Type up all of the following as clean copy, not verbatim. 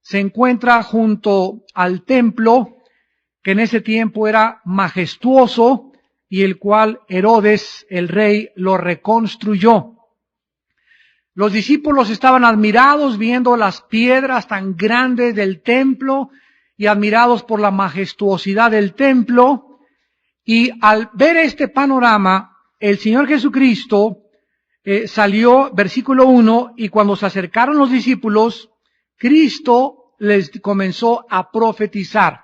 se encuentra junto al templo, que en ese tiempo era majestuoso y el cual Herodes, el rey, lo reconstruyó. Los discípulos estaban admirados viendo las piedras tan grandes del templo y admirados por la majestuosidad del templo. Y al ver este panorama, el Señor Jesucristo salió, versículo 1, y cuando se acercaron los discípulos, Cristo les comenzó a profetizar.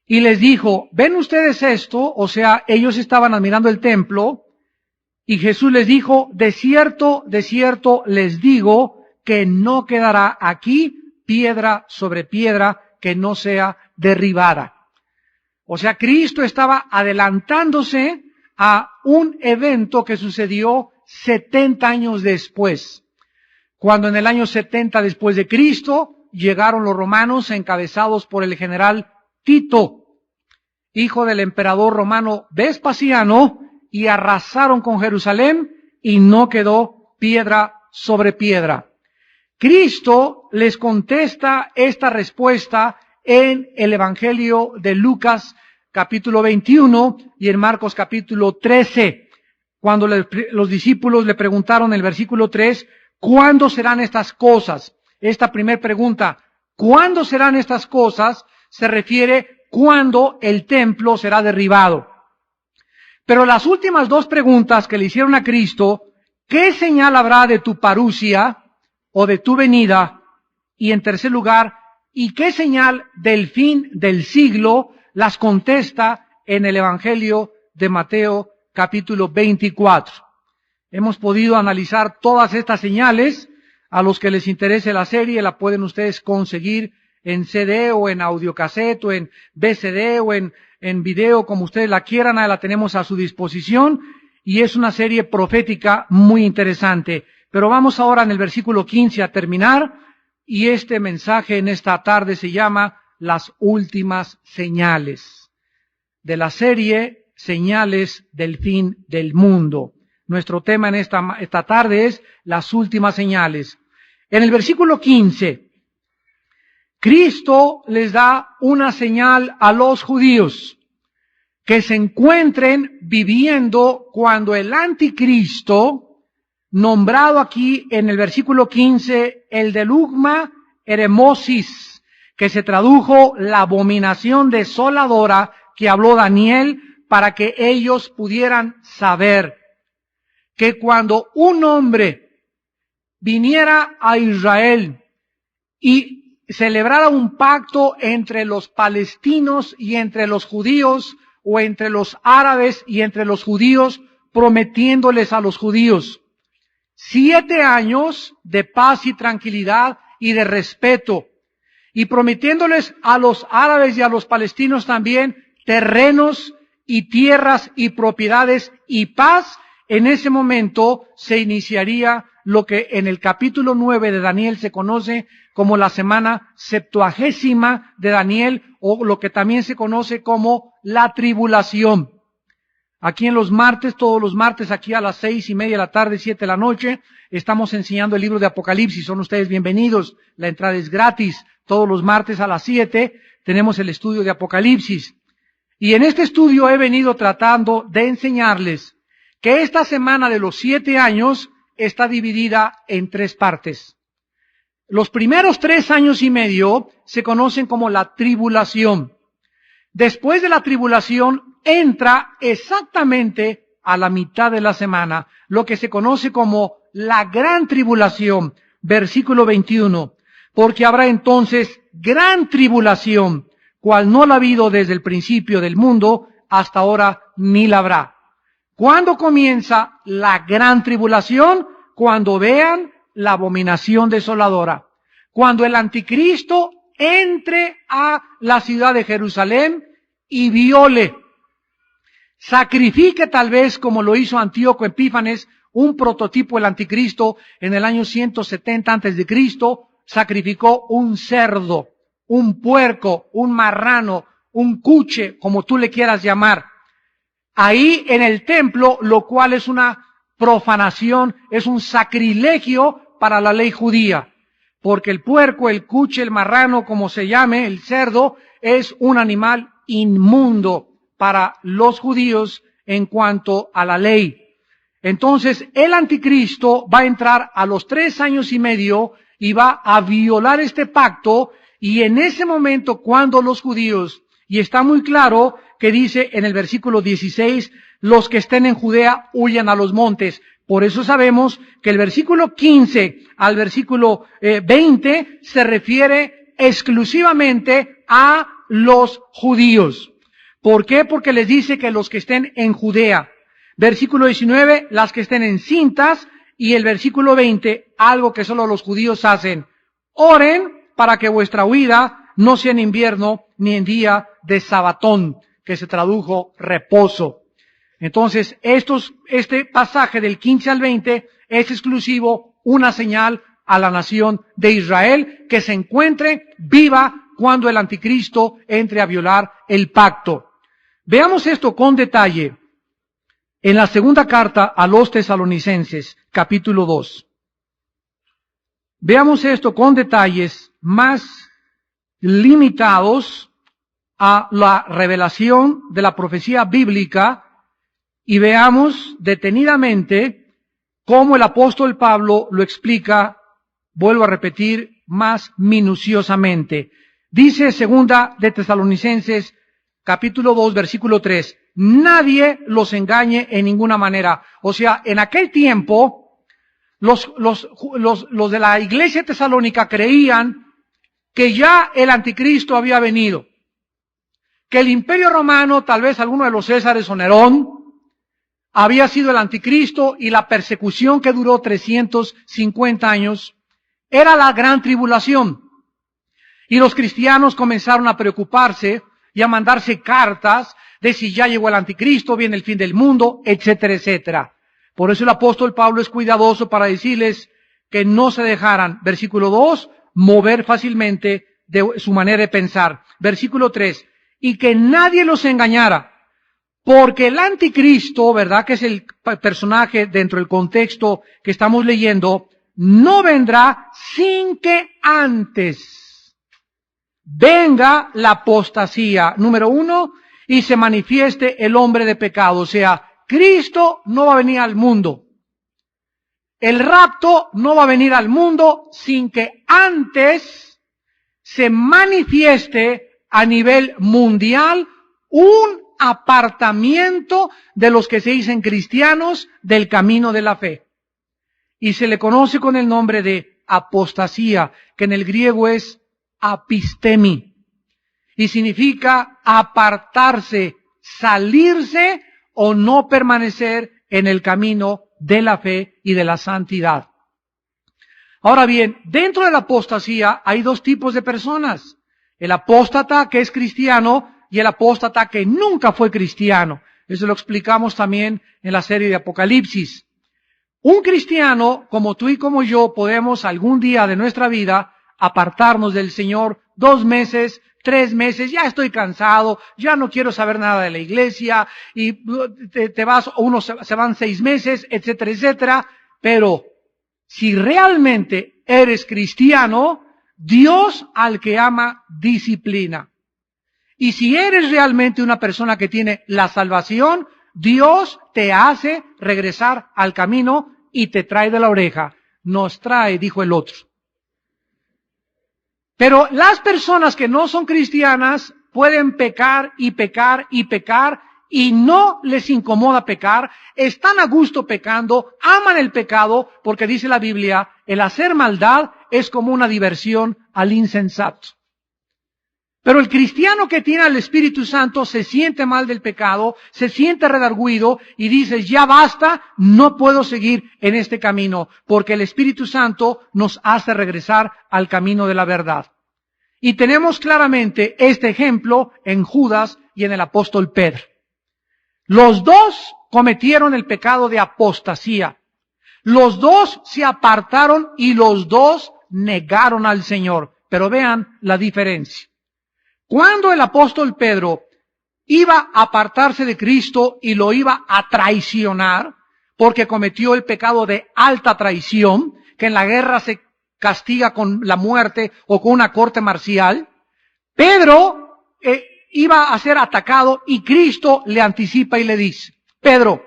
Y les dijo, ¿ven ustedes esto? O sea, ellos estaban admirando el templo. Y Jesús les dijo, de cierto les digo que no quedará aquí piedra sobre piedra que no sea derribada. O sea, Cristo estaba adelantándose a un evento que sucedió 70 años después. Cuando en el año 70 después de Cristo llegaron los romanos encabezados por el general Tito, hijo del emperador romano Vespasiano, y arrasaron con Jerusalén y no quedó piedra sobre piedra. Cristo les contesta esta respuesta en el Evangelio de Lucas capítulo 21 y en Marcos capítulo 13, cuando los discípulos le preguntaron en el versículo 3, ¿cuándo serán estas cosas? Esta primera pregunta, ¿cuándo serán estas cosas? Se refiere cuándo el templo será derribado. Pero las últimas dos preguntas que le hicieron a Cristo, ¿qué señal habrá de tu parusia o de tu venida? Y en tercer lugar, ¿y qué señal del fin del siglo? Las contesta en el Evangelio de Mateo capítulo 24. Hemos podido analizar todas estas señales. A los que les interese la serie la pueden ustedes conseguir en CD o en audiocassette o en VCD o en video, como ustedes la quieran. Ahí la tenemos a su disposición y es una serie profética muy interesante. Pero vamos ahora en el versículo 15 a terminar, y este mensaje en esta tarde se llama Las últimas señales, de la serie Señales del fin del mundo. Nuestro tema en esta tarde es las últimas señales. En el versículo 15, Cristo les da una señal a los judíos que se encuentren viviendo cuando el anticristo, nombrado aquí en el versículo 15, el delugma eremosis, que se tradujo la abominación desoladora que habló Daniel, para que ellos pudieran saber que cuando un hombre viniera a Israel y celebrara un pacto entre los palestinos y entre los judíos, o entre los árabes y entre los judíos, prometiéndoles a los judíos 7 años de paz y tranquilidad y de respeto, y prometiéndoles a los árabes y a los palestinos también terrenos y tierras y propiedades y paz. En ese momento se iniciaría lo que en el capítulo 9 de Daniel se conoce como la semana 70ª de Daniel, o lo que también se conoce como la tribulación. Aquí en los martes, todos los martes, aquí a las 6:30 de la tarde, 7 de la noche, estamos enseñando el libro de Apocalipsis. Son ustedes bienvenidos. La entrada es gratis. Todos los martes a las 7 tenemos el estudio de Apocalipsis. Y en este estudio he venido tratando de enseñarles que esta semana de los 7 años está dividida en 3 partes. Los primeros 3 años y medio se conocen como la tribulación. Después de la tribulación entra exactamente a la mitad de la semana lo que se conoce como la gran tribulación, versículo 21. Porque habrá entonces gran tribulación, cual no la ha habido desde el principio del mundo hasta ahora ni la habrá. ¿Cuándo comienza la gran tribulación? Cuando vean la abominación desoladora. Cuando el anticristo entre a la ciudad de Jerusalén y viole, sacrifique tal vez como lo hizo Antíoco Epífanes, un prototipo del anticristo en el año 170 antes de Cristo, sacrificó un cerdo, un puerco, un marrano, un cuche, como tú le quieras llamar, ahí en el templo, lo cual es una profanación, es un sacrilegio para la ley judía. porque el puerco, el cuche, el marrano, como se llame, el cerdo, es un animal inmundo para los judíos en cuanto a la ley. Entonces, el anticristo va a entrar a los 3 años y medio y va a violar este pacto, y en ese momento, cuando los judíos, y está muy claro que dice en el versículo 16, los que estén en Judea huyan a los montes. Por eso sabemos que el versículo 15 al versículo 20 se refiere exclusivamente a los judíos. ¿Por qué? Porque les dice que los que estén en Judea. Versículo 19, las que estén encintas, y el versículo 20, algo que solo los judíos hacen. Oren para que vuestra huida no sea en invierno ni en día de sabatón, que se tradujo reposo. Entonces, este pasaje del 15 al 20 es exclusivo, una señal a la nación de Israel que se encuentre viva cuando el anticristo entre a violar el pacto. Veamos esto con detalle en la segunda carta a los Tesalonicenses, capítulo 2. Veamos esto con detalles más limitados a la revelación de la profecía bíblica, y veamos detenidamente cómo el apóstol Pablo lo explica, vuelvo a repetir, más minuciosamente. Dice segunda de Tesalonicenses, capítulo 2, versículo 3, nadie los engañe en ninguna manera. O sea, en aquel tiempo, los de la iglesia tesalónica creían que ya el anticristo había venido, que el imperio romano, tal vez alguno de los Césares o Nerón, había sido el anticristo, y la persecución que duró 350 años era la gran tribulación. Y los cristianos comenzaron a preocuparse y a mandarse cartas de si ya llegó el anticristo, viene el fin del mundo, etcétera, etcétera. Por eso el apóstol Pablo es cuidadoso para decirles que no se dejaran, versículo 2, mover fácilmente de su manera de pensar. Versículo 3, y que nadie los engañara, porque el anticristo, ¿verdad?, que es el personaje dentro del contexto que estamos leyendo, no vendrá sin que antes venga la apostasía, número 1, y se manifieste el hombre de pecado. O sea, Cristo no va a venir al mundo. El rapto no va a venir al mundo sin que antes se manifieste a nivel mundial un apartamiento de los que se dicen cristianos del camino de la fe. Y se le conoce con el nombre de apostasía, que en el griego es apistemi, y significa apartarse, salirse o no permanecer en el camino de la fe y de la santidad. Ahora bien, dentro de la apostasía hay 2 tipos de personas: el apóstata que es cristiano y el apóstata que nunca fue cristiano. Eso lo explicamos también en la serie de Apocalipsis. Un cristiano, como tú y como yo, podemos algún día de nuestra vida apartarnos del Señor 2 meses, 3 meses, ya estoy cansado, ya no quiero saber nada de la iglesia, y te vas, unos se van 6 meses, etcétera, etcétera. Pero si realmente eres cristiano, Dios al que ama disciplina. Y si eres realmente una persona que tiene la salvación, Dios te hace regresar al camino y te trae de la oreja. Nos trae, dijo el otro. Pero las personas que no son cristianas pueden pecar y pecar y pecar, y no les incomoda pecar, están a gusto pecando, aman el pecado, porque dice la Biblia, el hacer maldad es como una diversión al insensato. Pero el cristiano que tiene al Espíritu Santo se siente mal del pecado, se siente redarguido y dice, ya basta, no puedo seguir en este camino, porque el Espíritu Santo nos hace regresar al camino de la verdad. Y tenemos claramente este ejemplo en Judas y en el apóstol Pedro. Los 2 cometieron el pecado de apostasía. Los 2 se apartaron y los 2 negaron al Señor. Pero vean la diferencia. Cuando el apóstol Pedro iba a apartarse de Cristo y lo iba a traicionar, porque cometió el pecado de alta traición, que en la guerra se castiga con la muerte o con una corte marcial, Pedro iba a ser atacado y Cristo le anticipa y le dice, Pedro,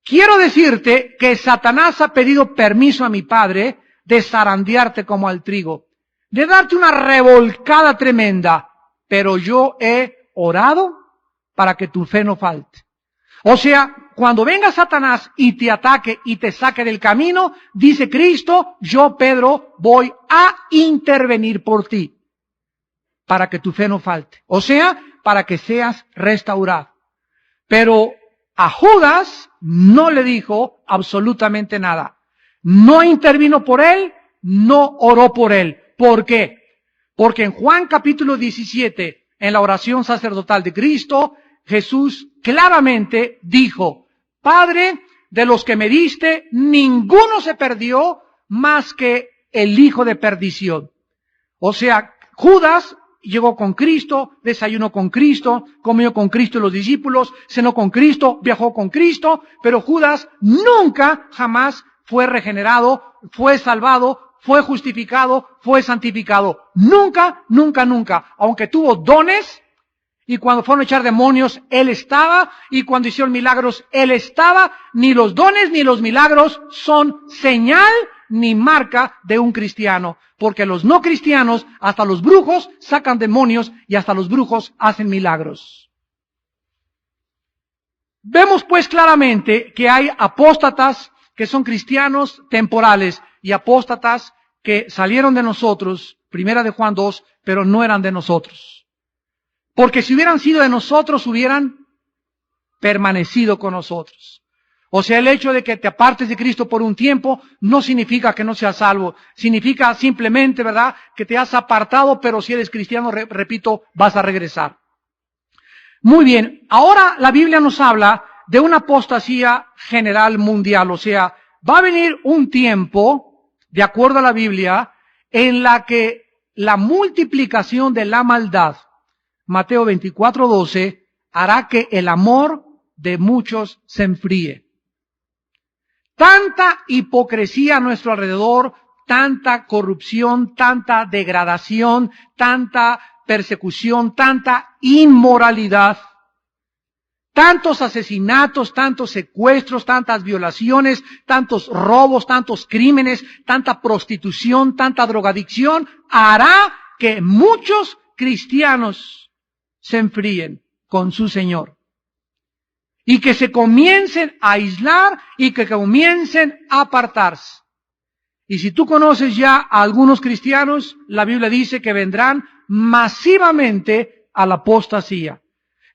quiero decirte que Satanás ha pedido permiso a mi Padre de zarandearte como al trigo, de darte una revolcada tremenda, pero yo he orado para que tu fe no falte. O sea, cuando venga Satanás y te ataque y te saque del camino, dice Cristo, yo, Pedro, voy a intervenir por ti, para que tu fe no falte. O sea, para que seas restaurado. Pero a Judas no le dijo absolutamente nada. No intervino por él, no oró por él. ¿Por qué? Porque en Juan capítulo 17, en la oración sacerdotal de Cristo, Jesús claramente dijo, Padre, de los que me diste, ninguno se perdió más que el hijo de perdición. O sea, Judas llegó con Cristo, desayunó con Cristo, comió con Cristo y los discípulos, cenó con Cristo, viajó con Cristo, pero Judas nunca, jamás fue regenerado, fue salvado, fue justificado, fue santificado. Nunca, nunca, nunca. Aunque tuvo dones, y cuando fueron a echar demonios, él estaba, y cuando hicieron milagros, él estaba. Ni los dones ni los milagros son señal ni marca de un cristiano. Porque los no cristianos, hasta los brujos, sacan demonios y hasta los brujos hacen milagros. Vemos pues claramente que hay apóstatas que son cristianos temporales y apóstatas que salieron de nosotros, primera de Juan 2, pero no eran de nosotros. Porque si hubieran sido de nosotros, hubieran permanecido con nosotros. O sea, el hecho de que te apartes de Cristo por un tiempo no significa que no seas salvo. Significa simplemente, ¿verdad?, que te has apartado, pero si eres cristiano, repito, vas a regresar. Muy bien, ahora la Biblia nos habla de una apostasía general mundial. O sea, va a venir un tiempo, de acuerdo a la Biblia, en la que la multiplicación de la maldad, Mateo 24:12, hará que el amor de muchos se enfríe. Tanta hipocresía a nuestro alrededor, tanta corrupción, tanta degradación, tanta persecución, tanta inmoralidad, tantos asesinatos, tantos secuestros, tantas violaciones, tantos robos, tantos crímenes, tanta prostitución, tanta drogadicción, hará que muchos cristianos se enfríen con su Señor. Y que se comiencen a aislar y que comiencen a apartarse. Y si tú conoces ya a algunos cristianos, la Biblia dice que vendrán masivamente a la apostasía.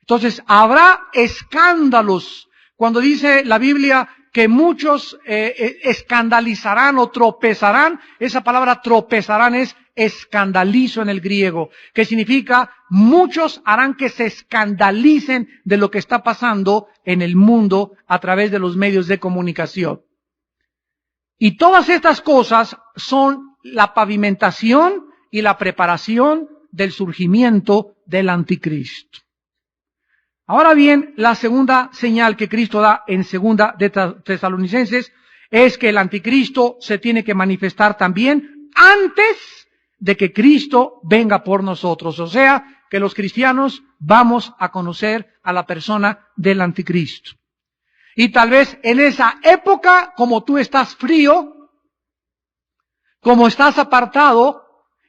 Entonces, habrá escándalos. Cuando dice la Biblia que muchos escandalizarán o tropezarán, esa palabra tropezarán es escandalizo en el griego, que significa muchos harán que se escandalicen de lo que está pasando en el mundo a través de los medios de comunicación. Y todas estas cosas son la pavimentación y la preparación del surgimiento del anticristo. Ahora bien, la segunda señal que Cristo da en segunda de Tesalonicenses es que el anticristo se tiene que manifestar también antes de que Cristo venga por nosotros. O sea, que los cristianos vamos a conocer a la persona del anticristo. Y tal vez en esa época, como tú estás frío, como estás apartado,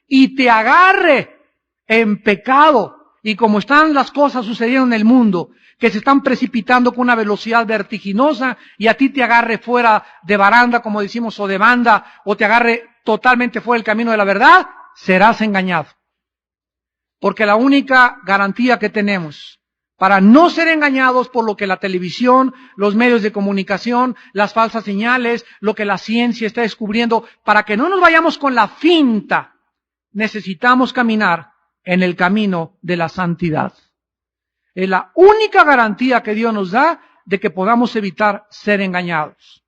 y te agarre en pecado, y como están las cosas sucediendo en el mundo, que se están precipitando con una velocidad vertiginosa, y a ti te agarre fuera de baranda, como decimos, o de banda, o te agarre totalmente fuera del camino de la verdad, serás engañado. Porque la única garantía que tenemos para no ser engañados por lo que la televisión, los medios de comunicación, las falsas señales, lo que la ciencia está descubriendo, para que no nos vayamos con la finta, necesitamos caminar en el camino de la santidad. Es la única garantía que Dios nos da de que podamos evitar ser engañados.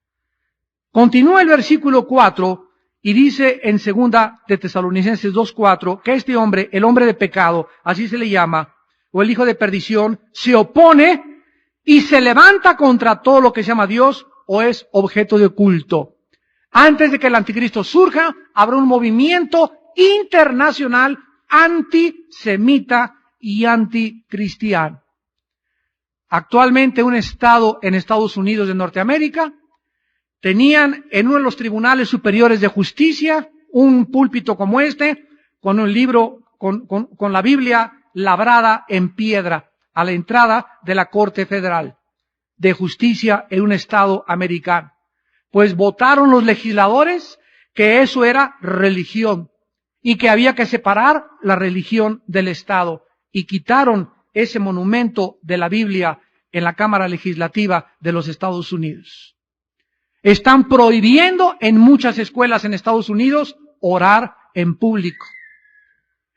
Continúa el versículo 4 y dice en segunda de Tesalonicenses 2:4 que este hombre, el hombre de pecado, así se le llama, o el hijo de perdición, se opone y se levanta contra todo lo que se llama Dios o es objeto de culto. Antes de que el anticristo surja, habrá un movimiento internacional antisemita y anticristiano. Actualmente un estado en Estados Unidos de Norteamérica tenían en uno de los tribunales superiores de justicia un púlpito como este, con un libro, con la Biblia labrada en piedra a la entrada de la Corte Federal de Justicia en un estado americano. Pues votaron los legisladores que eso era religión y que había que separar la religión del Estado, y quitaron ese monumento de la Biblia en la Cámara Legislativa de los Estados Unidos. Están prohibiendo en muchas escuelas en Estados Unidos orar en público.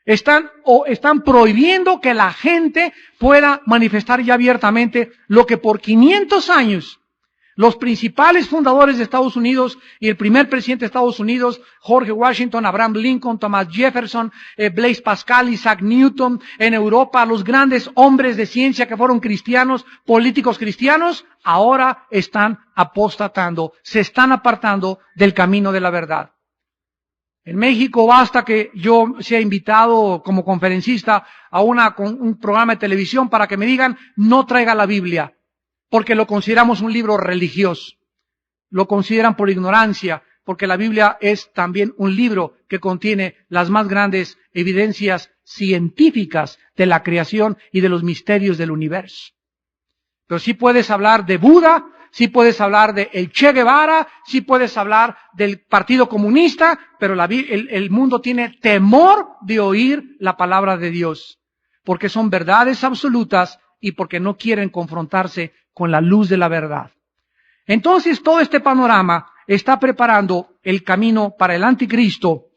Están prohibiendo que la gente pueda manifestar ya abiertamente lo que por 500 años los principales fundadores de Estados Unidos y el primer presidente de Estados Unidos, George Washington, Abraham Lincoln, Thomas Jefferson, Blaise Pascal, Isaac Newton, en Europa, los grandes hombres de ciencia que fueron cristianos, políticos cristianos, ahora están apostatando, se están apartando del camino de la verdad. En México basta que yo sea invitado como conferencista a un programa de televisión para que me digan, no traiga la Biblia, porque lo consideramos un libro religioso. Lo consideran por ignorancia, porque la Biblia es también un libro que contiene las más grandes evidencias científicas de la creación y de los misterios del universo. Pero sí puedes hablar de Buda, sí puedes hablar de el Che Guevara, sí puedes hablar del Partido Comunista, pero el mundo tiene temor de oír la palabra de Dios, porque son verdades absolutas y porque no quieren confrontarse con la luz de la verdad. Entonces todo este panorama está preparando el camino para el anticristo,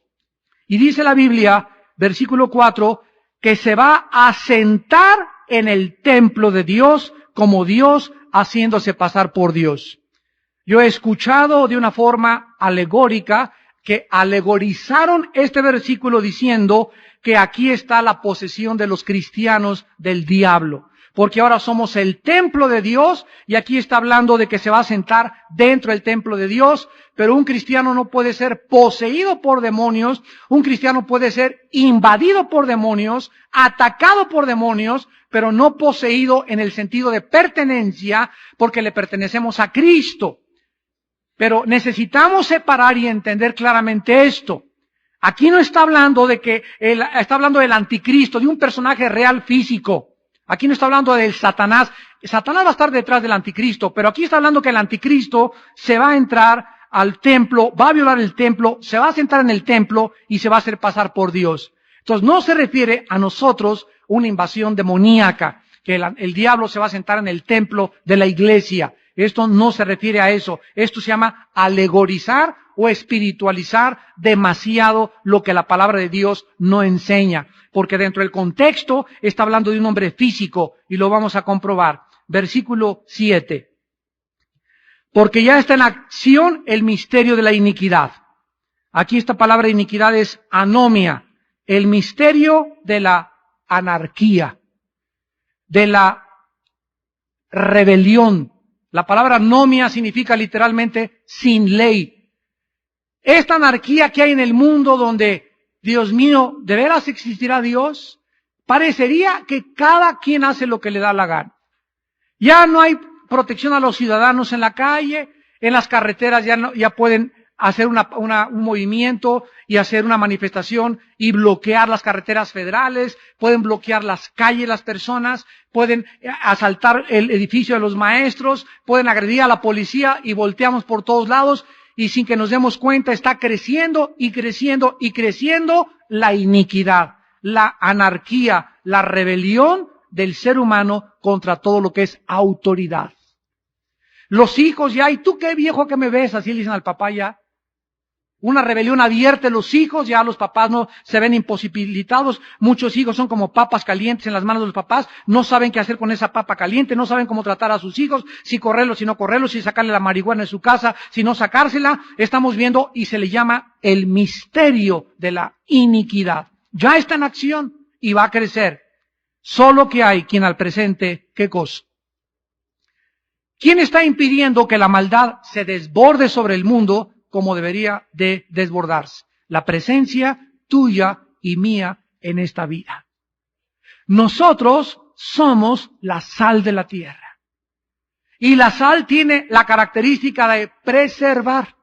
y dice la Biblia, versículo 4, que se va a sentar en el templo de Dios como Dios, haciéndose pasar por Dios. Yo he escuchado de una forma alegórica que alegorizaron este versículo diciendo que aquí está la posesión de los cristianos del diablo, porque ahora somos el templo de Dios, y aquí está hablando de que se va a sentar dentro del templo de Dios, pero un cristiano no puede ser poseído por demonios, un cristiano puede ser invadido por demonios, atacado por demonios, pero no poseído en el sentido de pertenencia, porque le pertenecemos a Cristo. Pero necesitamos separar y entender claramente esto. Aquí no está hablando de que está hablando del anticristo, de un personaje real físico. Aquí no está hablando del Satanás. Satanás va a estar detrás del anticristo, pero aquí está hablando que el anticristo se va a entrar al templo, va a violar el templo, se va a sentar en el templo y se va a hacer pasar por Dios. Entonces no se refiere a nosotros una invasión demoníaca, que el diablo se va a sentar en el templo de la iglesia. Esto no se refiere a eso. Esto se llama alegorizar o espiritualizar demasiado lo que la palabra de Dios no enseña. Porque dentro del contexto está hablando de un hombre físico, y lo vamos a comprobar. Versículo 7. Porque ya está en acción el misterio de la iniquidad. Aquí esta palabra iniquidad es anomia. El misterio de la anarquía, de la rebelión. La palabra anomia significa literalmente sin ley. Esta anarquía que hay en el mundo donde, Dios mío, ¿de veras existirá Dios? Parecería que cada quien hace lo que le da la gana. Ya no hay protección a los ciudadanos en la calle, en las carreteras ya pueden hacer un movimiento y hacer una manifestación y bloquear las carreteras federales, pueden bloquear las calles las personas, pueden asaltar el edificio de los maestros, pueden agredir a la policía, y volteamos por todos lados, y sin que nos demos cuenta está creciendo y creciendo y creciendo la iniquidad, la anarquía, la rebelión del ser humano contra todo lo que es autoridad. Los hijos ya, ¿y tú qué viejo que me ves? Así le dicen al papá ya. Una rebelión abierta, los hijos, ya los papás no se ven imposibilitados. Muchos hijos son como papas calientes en las manos de los papás, no saben qué hacer con esa papa caliente, no saben cómo tratar a sus hijos, si correrlos, si no correrlos, si sacarle la marihuana de su casa, si no sacársela. Estamos viendo, y se le llama el misterio de la iniquidad. Ya está en acción y va a crecer. Solo que hay quien al presente, ¿qué cosa? ¿Quién está impidiendo que la maldad se desborde sobre el mundo como debería de desbordarse. La presencia tuya y mía en esta vida. Nosotros somos la sal de la tierra. Y la sal tiene la característica de preservar.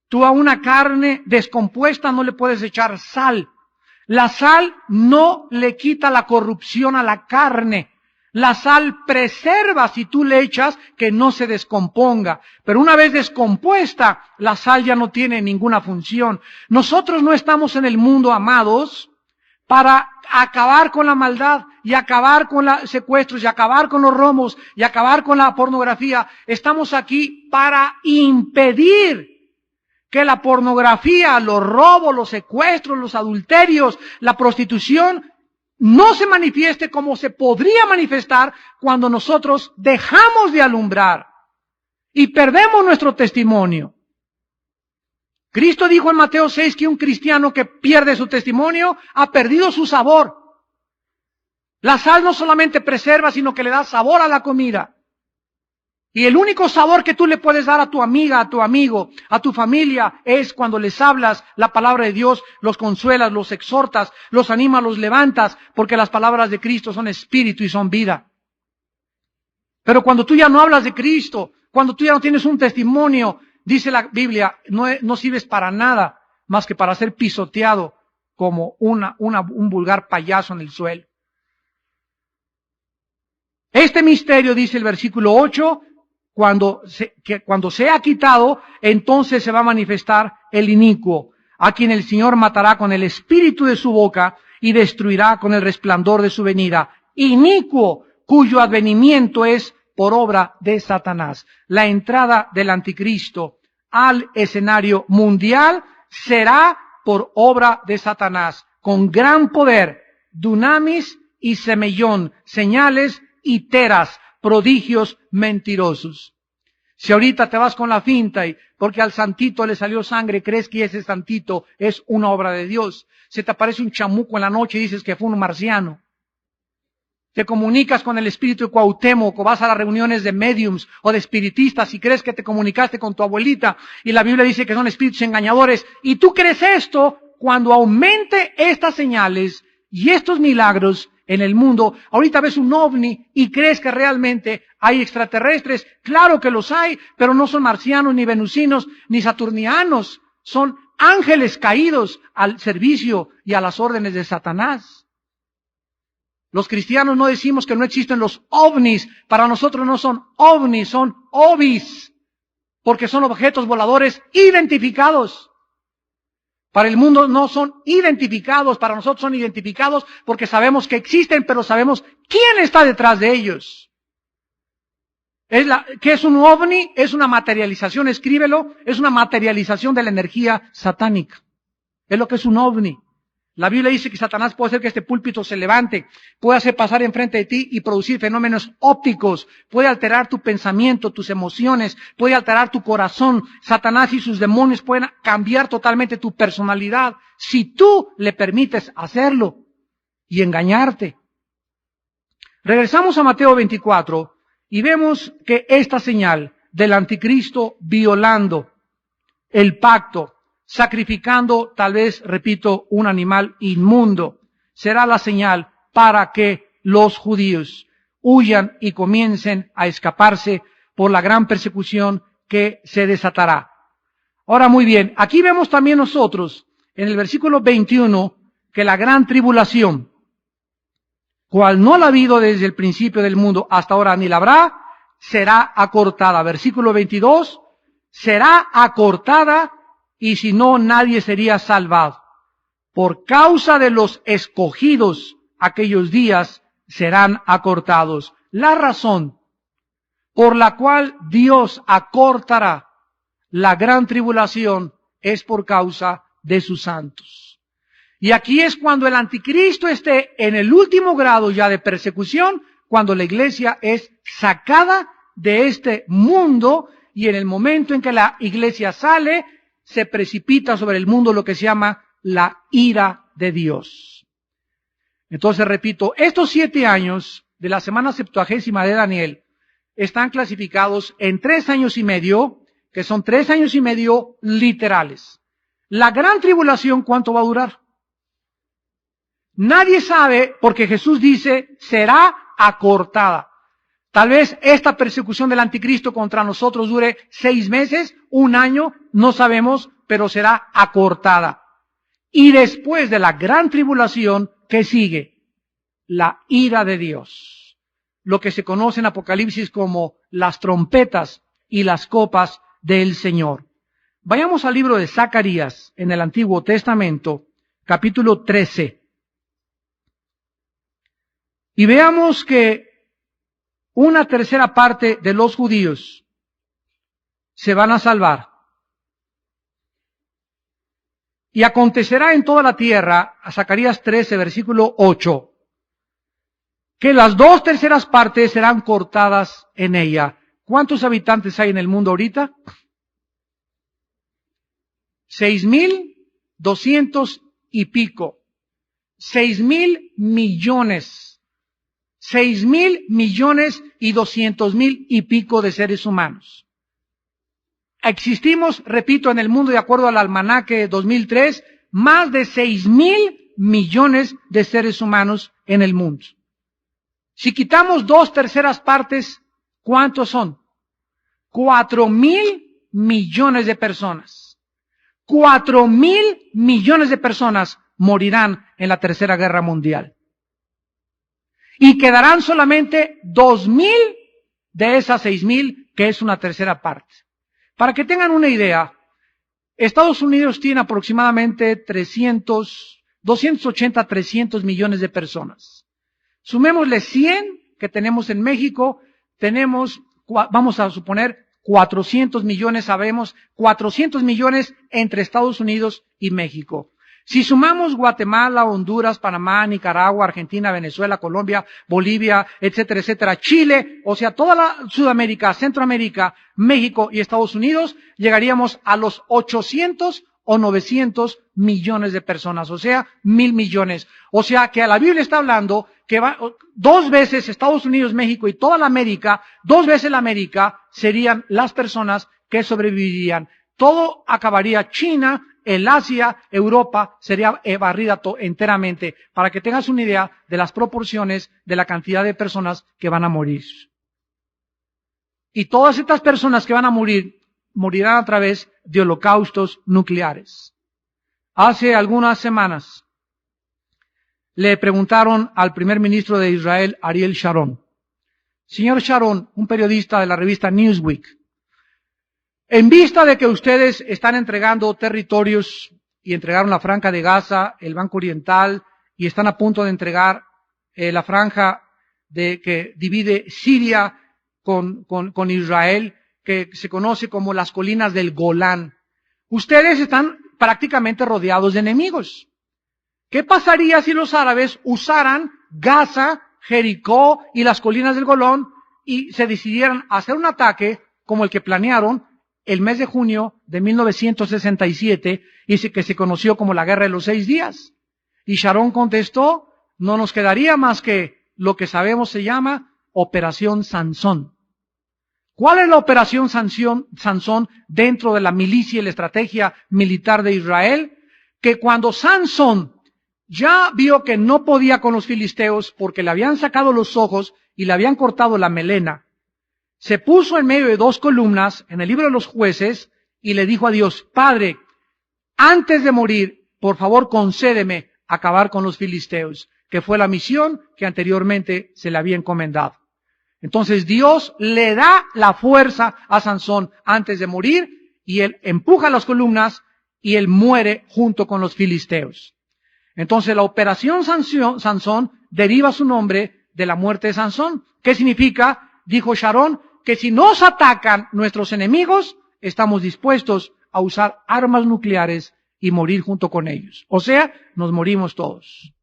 Tú a una carne descompuesta no le puedes echar sal. La sal no le quita la corrupción a la carne. La sal preserva si tú le echas que no se descomponga. Pero una vez descompuesta, la sal ya no tiene ninguna función. Nosotros no estamos en el mundo, amados, para acabar con la maldad y acabar con los secuestros y acabar con los robos y acabar con la pornografía. Estamos aquí para impedir que la pornografía, los robos, los secuestros, los adulterios, la prostitución no se manifieste como se podría manifestar cuando nosotros dejamos de alumbrar y perdemos nuestro testimonio. Cristo dijo en Mateo 6 que un cristiano que pierde su testimonio ha perdido su sabor. La sal no solamente preserva, sino que le da sabor a la comida. Y el único sabor que tú le puedes dar a tu amiga, a tu amigo, a tu familia, es cuando les hablas la palabra de Dios, los consuelas, los exhortas, los animas, los levantas, porque las palabras de Cristo son espíritu y son vida. Pero cuando tú ya no hablas de Cristo, cuando tú ya no tienes un testimonio, dice la Biblia, no sirves para nada más que para ser pisoteado como un vulgar payaso en el suelo. Este misterio, dice el versículo 8, cuando sea quitado, entonces se va a manifestar el inicuo, a quien el Señor matará con el espíritu de su boca y destruirá con el resplandor de su venida. Inicuo, cuyo advenimiento es por obra de Satanás. La entrada del anticristo al escenario mundial será por obra de Satanás, con gran poder, dunamis y semellón, señales y teras, prodigios mentirosos. Si ahorita te vas con la finta y porque al santito le salió sangre, crees que ese santito es una obra de Dios. Se te aparece un chamuco en la noche y dices que fue un marciano. Te comunicas con el espíritu de Cuauhtémoc o vas a las reuniones de mediums o de espiritistas y crees que te comunicaste con tu abuelita y la Biblia dice que son espíritus engañadores. Y tú crees esto cuando aumente estas señales y estos milagros en el mundo. Ahorita ves un ovni y crees que realmente hay extraterrestres. Claro que los hay, pero no son marcianos, ni venusinos, ni saturnianos. Son ángeles caídos al servicio y a las órdenes de Satanás. Los cristianos no decimos que no existen los ovnis. Para nosotros no son ovnis, son ovis. Porque son objetos voladores identificados. Para el mundo no son identificados, para nosotros son identificados porque sabemos que existen, pero sabemos quién está detrás de ellos. ¿Qué es un ovni? Es una materialización, escríbelo, es una materialización de la energía satánica. Es lo que es un ovni. La Biblia dice que Satanás puede hacer que este púlpito se levante, puede hacer pasar enfrente de ti y producir fenómenos ópticos, puede alterar tu pensamiento, tus emociones, puede alterar tu corazón. Satanás y sus demonios pueden cambiar totalmente tu personalidad si tú le permites hacerlo y engañarte. Regresamos a Mateo 24 y vemos que esta señal del anticristo violando el pacto, sacrificando, tal vez, repito, un animal inmundo, será la señal para que los judíos huyan y comiencen a escaparse por la gran persecución que se desatará. Ahora, muy bien, aquí vemos también nosotros, en el versículo 21, que la gran tribulación, cual no la ha habido desde el principio del mundo hasta ahora ni la habrá, será acortada. Versículo 22, será acortada y si no, nadie sería salvado. Por causa de los escogidos, aquellos días serán acortados. La razón por la cual Dios acortará la gran tribulación es por causa de sus santos. Y aquí es cuando el anticristo esté en el último grado ya de persecución, cuando la iglesia es sacada de este mundo y en el momento en que la iglesia sale, se precipita sobre el mundo lo que se llama la ira de Dios. Entonces, repito, estos 7 años de la semana 70 de Daniel están clasificados en 3 años y medio, que son 3 años y medio literales. La gran tribulación, ¿cuánto va a durar? Nadie sabe, porque Jesús dice, será acortada. Tal vez esta persecución del anticristo contra nosotros dure 6 meses, 1 año, no sabemos, pero será acortada. Y después de la gran tribulación, ¿qué sigue? La ira de Dios. Lo que se conoce en Apocalipsis como las trompetas y las copas del Señor. Vayamos al libro de Zacarías en el Antiguo Testamento, capítulo 13. Y veamos que una tercera parte de los judíos se van a salvar. Y acontecerá en toda la tierra, a Zacarías 13, versículo 8, que las 2/3 partes serán cortadas en ella. ¿Cuántos habitantes hay en el mundo ahorita? 6,200 y pico. 6,000 millones. 6,200,000 y pico de seres humanos. Existimos, repito, en el mundo, de acuerdo al almanaque 2003, más de 6,000 millones de seres humanos en el mundo. Si quitamos 2/3 partes, ¿cuántos son? 4,000 millones de personas. 4,000 millones de personas morirán en la Tercera Guerra Mundial. Y quedarán solamente 2,000 de esas 6,000, que es una tercera parte. Para que tengan una idea, Estados Unidos tiene aproximadamente 280, 300 millones de personas. Sumémosle 100 que tenemos en México, vamos a suponer 400 millones, sabemos, 400 millones entre Estados Unidos y México. Si sumamos Guatemala, Honduras, Panamá, Nicaragua, Argentina, Venezuela, Colombia, Bolivia, etcétera, etcétera, Chile, o sea, toda la Sudamérica, Centroamérica, México y Estados Unidos, llegaríamos a los 800 o 900 millones de personas, o sea, 1,000 millones. O sea, que la Biblia está hablando que 2 veces Estados Unidos, México y toda la América, 2 veces la América serían las personas que sobrevivirían. Todo acabaría. China, el Asia, Europa sería barrida enteramente, para que tengas una idea de las proporciones de la cantidad de personas que van a morir. Y todas estas personas que van a morir, morirán a través de holocaustos nucleares. Hace algunas semanas le preguntaron al primer ministro de Israel, Ariel Sharon. Señor Sharon, un periodista de la revista Newsweek, en vista de que ustedes están entregando territorios y entregaron la Franja de Gaza, el Banco Oriental, y están a punto de entregar la franja que divide Siria con Israel, que se conoce como las colinas del Golán. Ustedes están prácticamente rodeados de enemigos. ¿Qué pasaría si los árabes usaran Gaza, Jericó y las colinas del Golán y se decidieran a hacer un ataque como el que planearon el mes de junio de 1967 y que se conoció como la Guerra de los 6 días? Y Sharon contestó, no nos quedaría más que lo que sabemos se llama Operación Sansón. ¿Cuál es la Operación Sansón dentro de la milicia y la estrategia militar de Israel? Que cuando Sansón ya vio que no podía con los filisteos porque le habían sacado los ojos y le habían cortado la melena, se puso en medio de 2 columnas en el libro de los Jueces y le dijo a Dios, Padre, antes de morir, por favor concédeme acabar con los filisteos, que fue la misión que anteriormente se le había encomendado. Entonces Dios le da la fuerza a Sansón antes de morir y él empuja las columnas y él muere junto con los filisteos. Entonces la operación Sansón deriva su nombre de la muerte de Sansón. ¿Qué significa? Dijo Sharon, que si nos atacan nuestros enemigos, estamos dispuestos a usar armas nucleares y morir junto con ellos. O sea, nos morimos todos.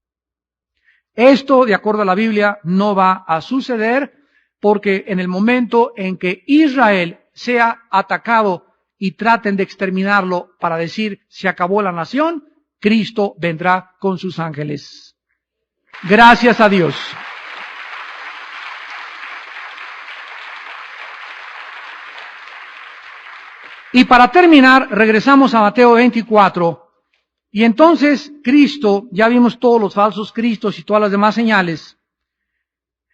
Esto, de acuerdo a la Biblia, no va a suceder porque en el momento en que Israel sea atacado y traten de exterminarlo para decir se acabó la nación, Cristo vendrá con sus ángeles. Gracias a Dios. Y para terminar, regresamos a Mateo 24. Y entonces Cristo, ya vimos todos los falsos cristos y todas las demás señales.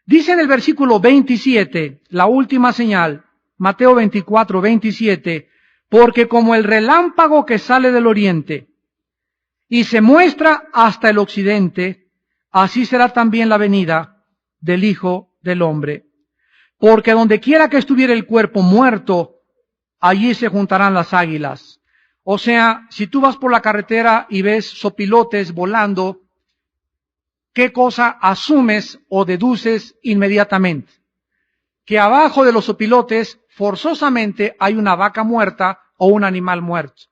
Dice en el versículo 27, la última señal, Mateo 24, 27, porque como el relámpago que sale del oriente y se muestra hasta el occidente, así será también la venida del Hijo del Hombre. Porque donde quiera que estuviera el cuerpo muerto, allí se juntarán las águilas. O sea, si tú vas por la carretera y ves sopilotes volando, ¿qué cosa asumes o deduces inmediatamente? Que abajo de los sopilotes forzosamente hay una vaca muerta o un animal muerto.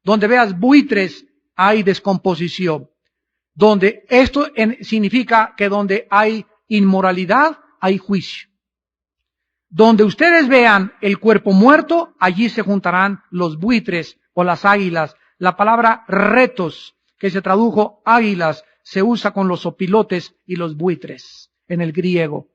Donde veas buitres hay descomposición. Donde esto significa que donde hay inmoralidad hay juicio. Donde ustedes vean el cuerpo muerto, allí se juntarán los buitres o las águilas. La palabra retos, que se tradujo águilas, se usa con los opilotes y los buitres en el griego.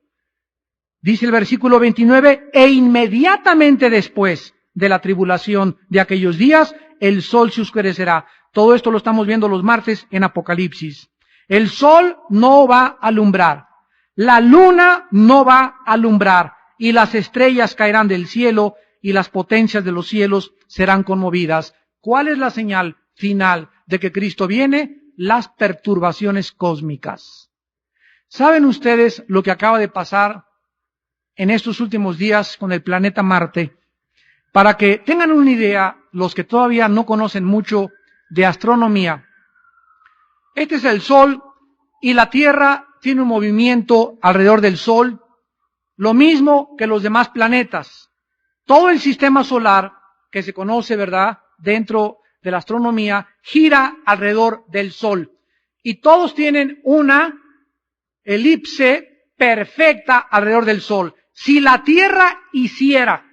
Dice el versículo 29, e inmediatamente después de la tribulación de aquellos días, el sol se oscurecerá. Todo esto lo estamos viendo los martes en Apocalipsis. El sol no va a alumbrar, la luna no va a alumbrar, y las estrellas caerán del cielo, y las potencias de los cielos serán conmovidas. ¿Cuál es la señal final de que Cristo viene? Las perturbaciones cósmicas. ¿Saben ustedes lo que acaba de pasar en estos últimos días con el planeta Marte? Para que tengan una idea, los que todavía no conocen mucho de astronomía, este es el Sol y la Tierra tiene un movimiento alrededor del Sol, lo mismo que los demás planetas. Todo el sistema solar que se conoce, ¿verdad?, dentro de la astronomía, gira alrededor del Sol. Y todos tienen una elipse perfecta alrededor del Sol. Si la Tierra hiciera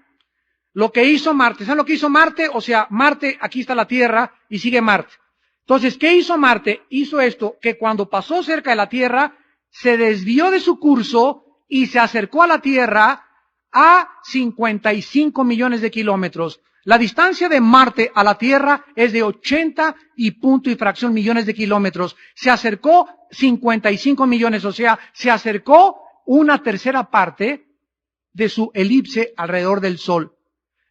lo que hizo Marte, ¿saben lo que hizo Marte? O sea, Marte, aquí está la Tierra y sigue Marte. Entonces, ¿qué hizo Marte? Hizo esto, que cuando pasó cerca de la Tierra, se desvió de su curso y se acercó a la Tierra a 55 millones de kilómetros. La distancia de Marte a la Tierra es de 80 y punto y fracción millones de kilómetros. Se acercó 55 millones, o sea, se acercó una tercera parte de su elipse alrededor del Sol.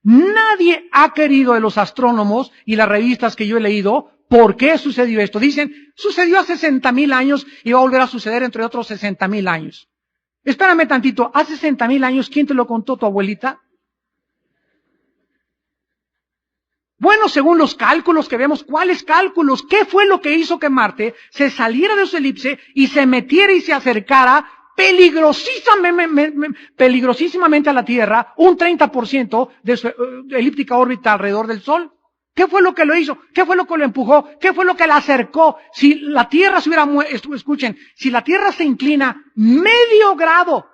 Nadie ha querido, de los astrónomos y las revistas que yo he leído, ¿por qué sucedió esto? Dicen, sucedió hace 60,000 años y va a volver a suceder entre otros 60,000 años. Espérame tantito, hace 60,000 años, ¿quién te lo contó, tu abuelita? Bueno, según los cálculos que vemos, ¿cuáles cálculos? ¿Qué fue lo que hizo que Marte se saliera de su elipse y se metiera y se acercara peligrosísimamente a la Tierra, un 30% de su elíptica órbita alrededor del Sol? ¿Qué fue lo que lo hizo? ¿Qué fue lo que lo empujó? ¿Qué fue lo que la acercó? Si la Tierra se hubiera escuchen, si la Tierra se inclina medio grado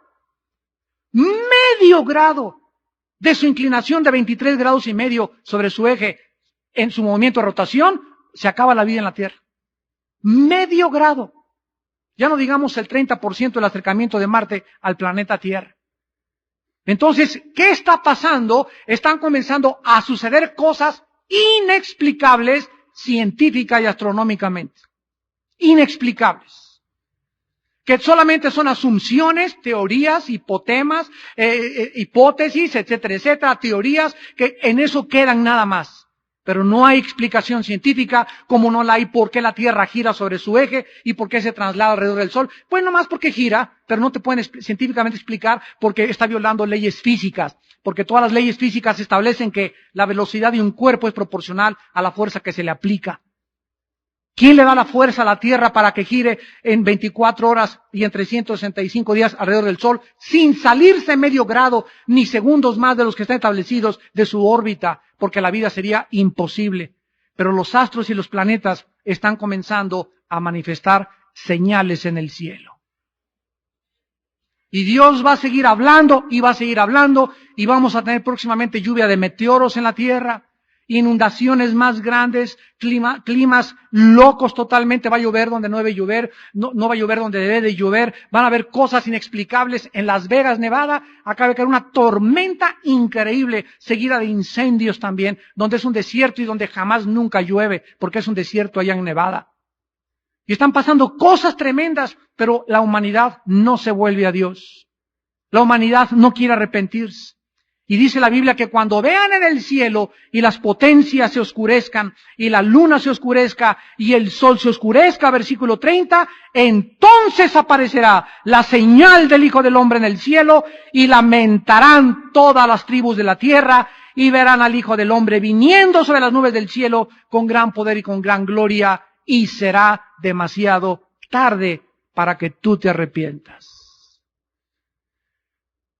de su inclinación de 23 grados y medio sobre su eje en su movimiento de rotación, se acaba la vida en la Tierra. Medio grado. Ya no digamos el 30% del acercamiento de Marte al planeta Tierra. Entonces, ¿qué está pasando? Están comenzando a suceder cosas inexplicables científica y astronómicamente. Inexplicables. Que solamente son asunciones, teorías, hipotemas, hipótesis, etcétera, etcétera, teorías que en eso quedan nada más. Pero no hay explicación científica, como no la hay por qué la Tierra gira sobre su eje y por qué se traslada alrededor del Sol. Pues nomás porque gira, pero no te pueden científicamente explicar porque está violando leyes físicas. Porque todas las leyes físicas establecen que la velocidad de un cuerpo es proporcional a la fuerza que se le aplica. ¿Quién le da la fuerza a la Tierra para que gire en 24 horas y en 365 días alrededor del Sol sin salirse medio grado ni segundos más de los que están establecidos de su órbita? Porque la vida sería imposible. Pero los astros y los planetas están comenzando a manifestar señales en el cielo. Y Dios va a seguir hablando y va a seguir hablando y vamos a tener próximamente lluvia de meteoros en la Tierra. inundaciones más grandes, climas locos totalmente, va a llover donde no debe llover, no va a llover donde debe de llover, van a haber cosas inexplicables en Las Vegas, Nevada, acaba de caer una tormenta increíble, seguida de incendios también, donde es un desierto y donde jamás nunca llueve, porque es un desierto allá en Nevada. Y están pasando cosas tremendas, pero la humanidad no se vuelve a Dios. La humanidad no quiere arrepentirse. Y dice la Biblia que cuando vean en el cielo y las potencias se oscurezcan, y la luna se oscurezca, y el sol se oscurezca, versículo 30, entonces aparecerá la señal del Hijo del Hombre en el cielo, y lamentarán todas las tribus de la tierra, y verán al Hijo del Hombre viniendo sobre las nubes del cielo con gran poder y con gran gloria, y será demasiado tarde para que tú te arrepientas.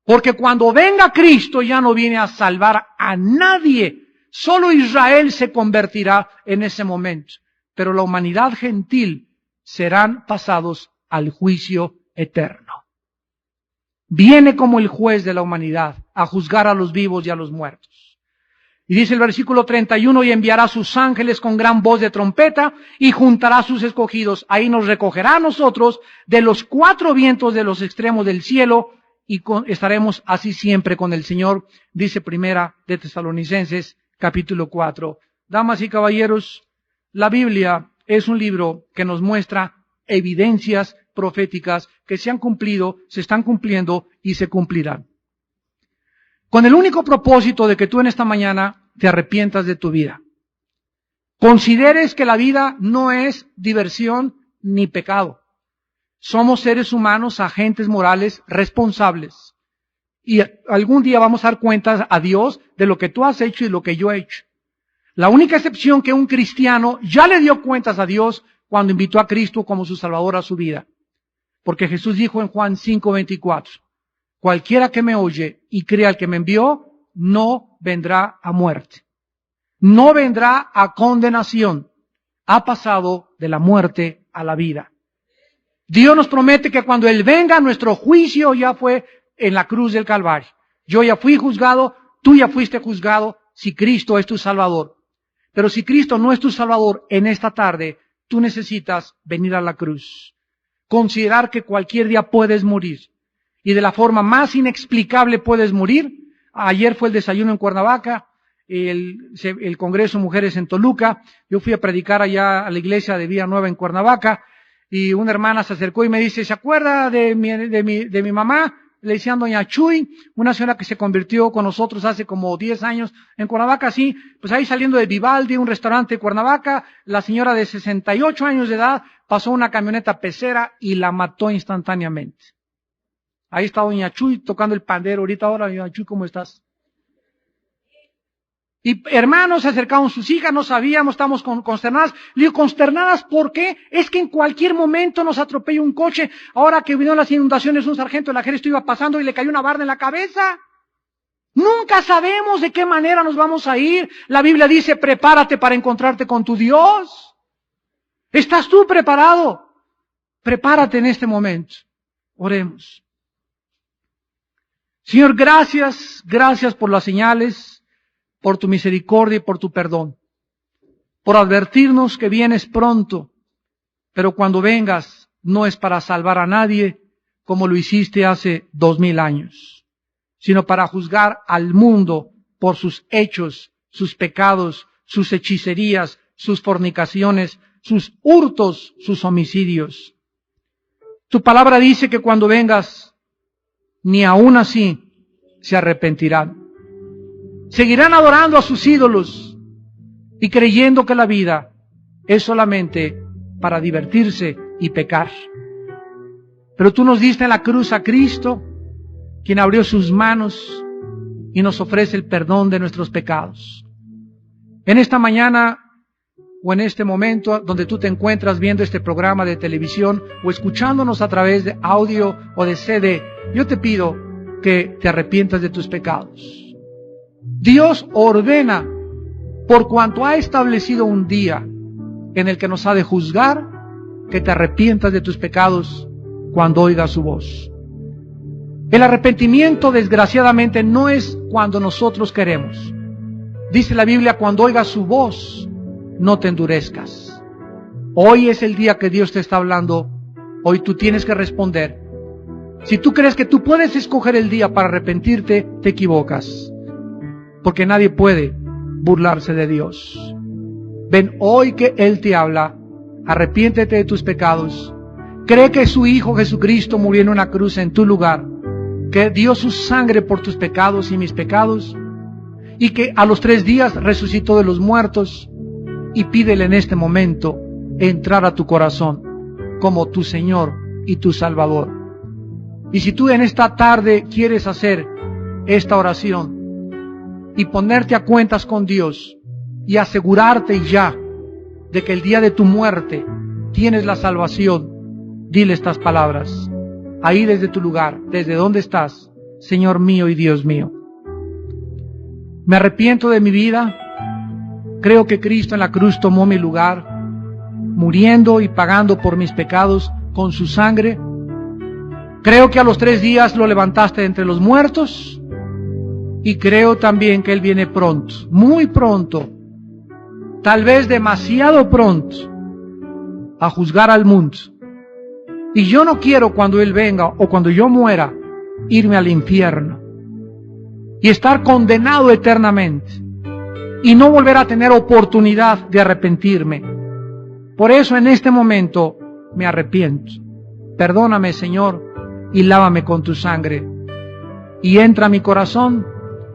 Porque cuando venga Cristo ya no viene a salvar a nadie. Solo Israel se convertirá en ese momento. Pero la humanidad gentil serán pasados al juicio eterno. Viene como el juez de la humanidad a juzgar a los vivos y a los muertos. Y dice el versículo 31, y enviará a sus ángeles con gran voz de trompeta, y juntará a sus escogidos. Ahí nos recogerá a nosotros de los cuatro vientos de los extremos del cielo, y estaremos así siempre con el Señor, dice Primera de Tesalonicenses, capítulo 4. Damas y caballeros, la Biblia es un libro que nos muestra evidencias proféticas que se han cumplido, se están cumpliendo y se cumplirán. Con el único propósito de que tú en esta mañana te arrepientas de tu vida. Consideres que la vida no es diversión ni pecado. Somos seres humanos, agentes morales, responsables. Y algún día vamos a dar cuentas a Dios de lo que tú has hecho y lo que yo he hecho. La única excepción que un cristiano ya le dio cuentas a Dios cuando invitó a Cristo como su Salvador a su vida. Porque Jesús dijo en Juan 5:24, cualquiera que me oye y crea al que me envió, no vendrá a muerte. No vendrá a condenación. Ha pasado de la muerte a la vida. Dios nos promete que cuando Él venga, nuestro juicio ya fue en la cruz del Calvario. Yo ya fui juzgado, tú ya fuiste juzgado, si Cristo es tu Salvador. Pero si Cristo no es tu Salvador en esta tarde, tú necesitas venir a la cruz. Considerar que cualquier día puedes morir. Y de la forma más inexplicable puedes morir. Ayer fue el desayuno en Cuernavaca, el Congreso de Mujeres en Toluca. Yo fui a predicar allá a la iglesia de Vía Nueva en Cuernavaca. Y una hermana se acercó y me dice, ¿se acuerda de mi mamá? Le decían doña Chuy, una señora que se convirtió con nosotros hace como 10 años en Cuernavaca, sí, pues ahí saliendo de Vivaldi, un restaurante de Cuernavaca, la señora de 68 años de edad pasó una camioneta pecera y la mató instantáneamente. Ahí está doña Chuy tocando el pandero ahorita. Ahora, doña Chuy, ¿cómo estás? Y hermanos, se acercaron sus hijas, no sabíamos, estamos consternadas. Le digo, ¿consternadas por qué? Es que en cualquier momento nos atropella un coche. Ahora que vinieron las inundaciones, un sargento del ejército iba pasando y le cayó una barda en la cabeza. Nunca sabemos de qué manera nos vamos a ir. La Biblia dice, prepárate para encontrarte con tu Dios. ¿Estás tú preparado? Prepárate en este momento. Oremos. Señor, gracias por las señales, por tu misericordia y por tu perdón, por advertirnos que vienes pronto, pero cuando vengas no es para salvar a nadie como lo hiciste hace 2000 años, sino para juzgar al mundo por sus hechos, sus pecados, sus hechicerías, sus fornicaciones, sus hurtos, sus homicidios. Tu palabra dice que cuando vengas, ni aún así se arrepentirán. Seguirán adorando a sus ídolos y creyendo que la vida es solamente para divertirse y pecar. Pero tú nos diste en la cruz a Cristo, quien abrió sus manos y nos ofrece el perdón de nuestros pecados. En esta mañana o en este momento donde tú te encuentras viendo este programa de televisión o escuchándonos a través de audio o de CD, yo te pido que te arrepientas de tus pecados. Dios ordena, por cuanto ha establecido un día en el que nos ha de juzgar, que te arrepientas de tus pecados cuando oigas su voz. El arrepentimiento, desgraciadamente, no es cuando nosotros queremos. Dice la Biblia, cuando oigas su voz, no te endurezcas. Hoy es el día que Dios te está hablando. Hoy tú tienes que responder. Si tú crees que tú puedes escoger el día para arrepentirte, te equivocas. Porque nadie puede burlarse de Dios. Ven hoy que Él te habla. Arrepiéntete de tus pecados. Cree que su Hijo Jesucristo murió en una cruz en tu lugar, que dio su sangre por tus pecados y mis pecados, y que a los 3 días resucitó de los muertos, y pídele en este momento entrar a tu corazón como tu Señor y tu Salvador. Y si tú en esta tarde quieres hacer esta oración y ponerte a cuentas con Dios y asegurarte ya de que el día de tu muerte tienes la salvación, dile estas palabras, ahí desde tu lugar, desde donde estás: Señor mío y Dios mío, me arrepiento de mi vida, creo que Cristo en la cruz tomó mi lugar, muriendo y pagando por mis pecados con su sangre. Creo que a los 3 días lo levantaste de entre los muertos, y creo también que Él viene pronto, muy pronto, tal vez demasiado pronto, a juzgar al mundo. Y yo no quiero, cuando Él venga o cuando yo muera, irme al infierno y estar condenado eternamente y no volver a tener oportunidad de arrepentirme. Por eso en este momento me arrepiento. Perdóname, Señor, y lávame con tu sangre, y entra a mi corazón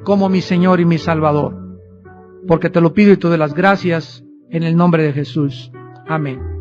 como mi Señor y mi Salvador, porque te lo pido y te doy las gracias en el nombre de Jesús. Amén.